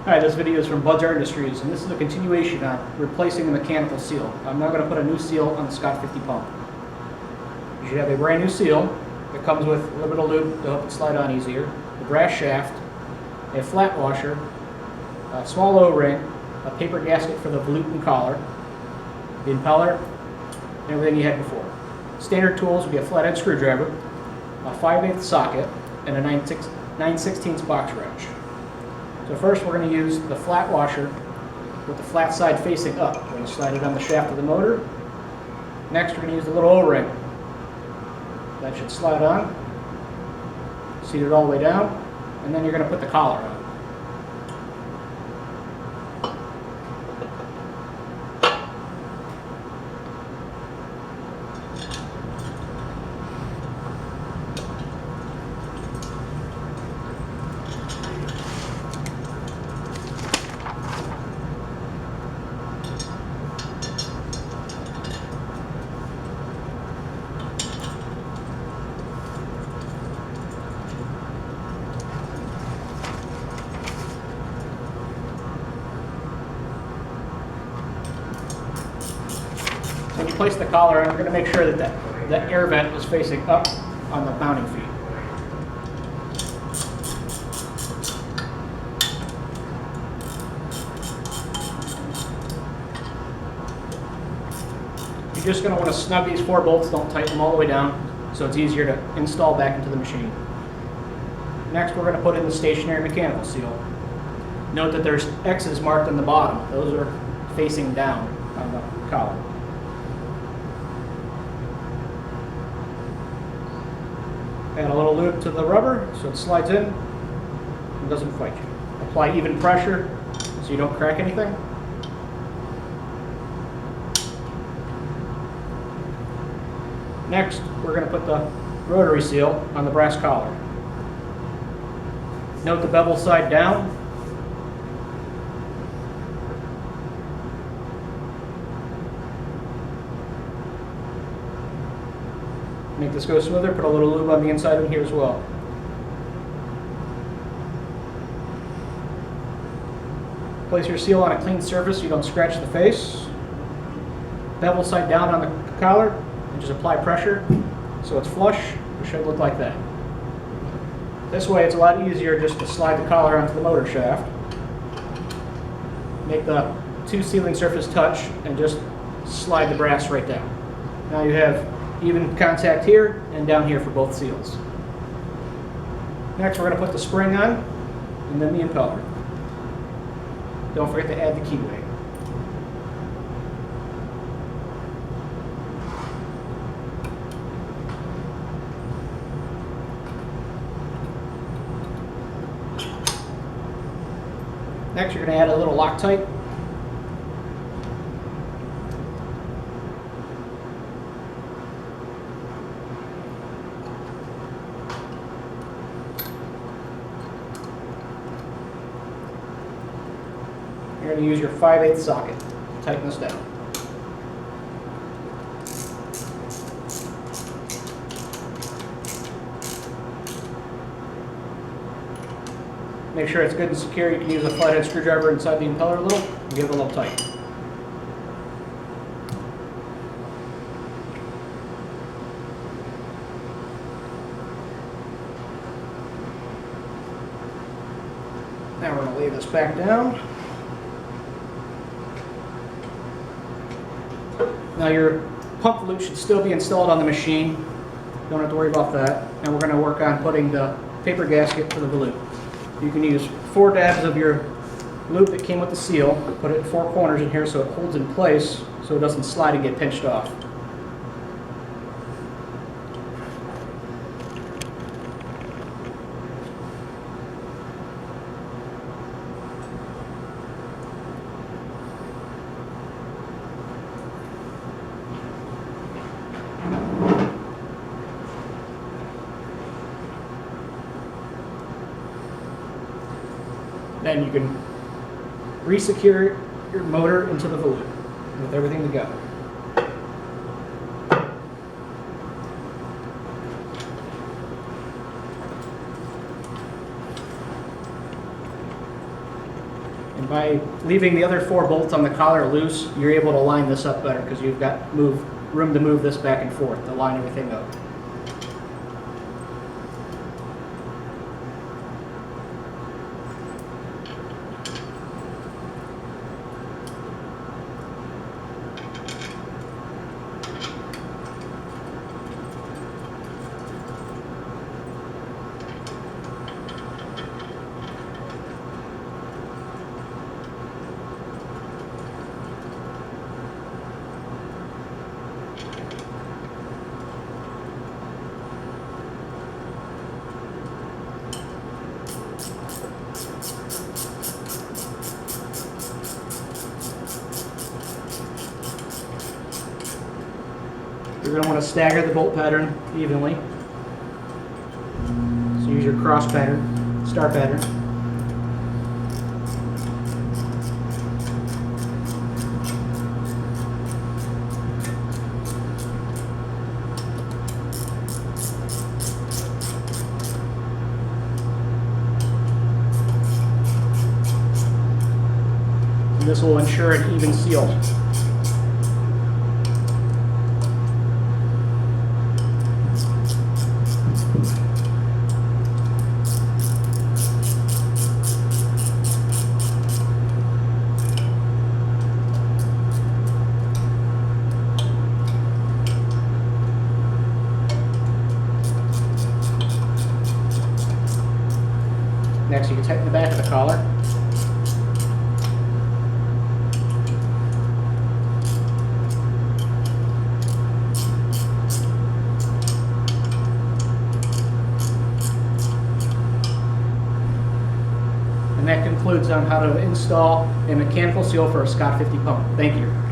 Hi, this video is from Bud's Art Industries, and this is a continuation on replacing the mechanical seal. I'm now going to put a new seal on the Scot 50 pump. You should have a brand new seal that comes with a little bit of lube to help it slide on easier, the brass shaft, a flat washer, a small O-ring, a paper gasket for the volute and collar, the impeller, and everything you had before. Standard tools would be a flathead screwdriver, a 5/8 socket, and a 9/16 box wrench. So first we're going to use the flat washer with the flat side facing up. We're going to slide it on the shaft of the motor. Next we're going to use the little O-ring. That should slide on, seat it all the way down, and then you're going to put the collar on. When you place the collar on, you're going to make sure that the air vent is facing up on the mounting feet. You're just going to want to snug these 4 bolts, don't tighten them all the way down, so it's easier to install back into the machine. Next we're going to put in the stationary mechanical seal. Note that there's X's marked on the bottom. Those are facing down on the collar. Add a little lube to the rubber so it slides in and doesn't fight you. Apply even pressure so you don't crack anything. Next, we're going to put the rotary seal on the brass collar. Note the bevel side down. Make this go smoother, put a little lube on the inside in here as well. Place your seal on a clean surface so you don't scratch the face. Bevel side down on the collar and just apply pressure so it's flush. It should look like that. This way it's a lot easier just to slide the collar onto the motor shaft. Make the 2 sealing surfaces touch and just slide the brass right down. Now you have even contact here and down here for both seals. Next we're going to put the spring on and then the impeller. Don't forget to add the keyway. Next you're going to add a little Loctite. You're going to use your 5/8 socket to tighten this down. Make sure it's good and secure. You can use a flathead screwdriver inside the impeller a little and give it a little tight. Now we're going to lay this back down. Now your pump volute should still be installed on the machine. Don't have to worry about that. And we're going to work on putting the paper gasket for the volute. You can use 4 dabs of your lube that came with the seal. Put it in 4 corners in here so it holds in place so it doesn't slide and get pinched off. Then you can re-secure your motor into the volute with everything to go. And by leaving the other 4 bolts on the collar loose, you're able to line this up better because you've got room to move this back and forth to line everything up. You're going to want to stagger the bolt pattern evenly. So use your cross pattern, star pattern. And this will ensure an even seal. Next, you can tighten the back of the collar. And that concludes on how to install a mechanical seal for a Scot 50 pump. Thank you.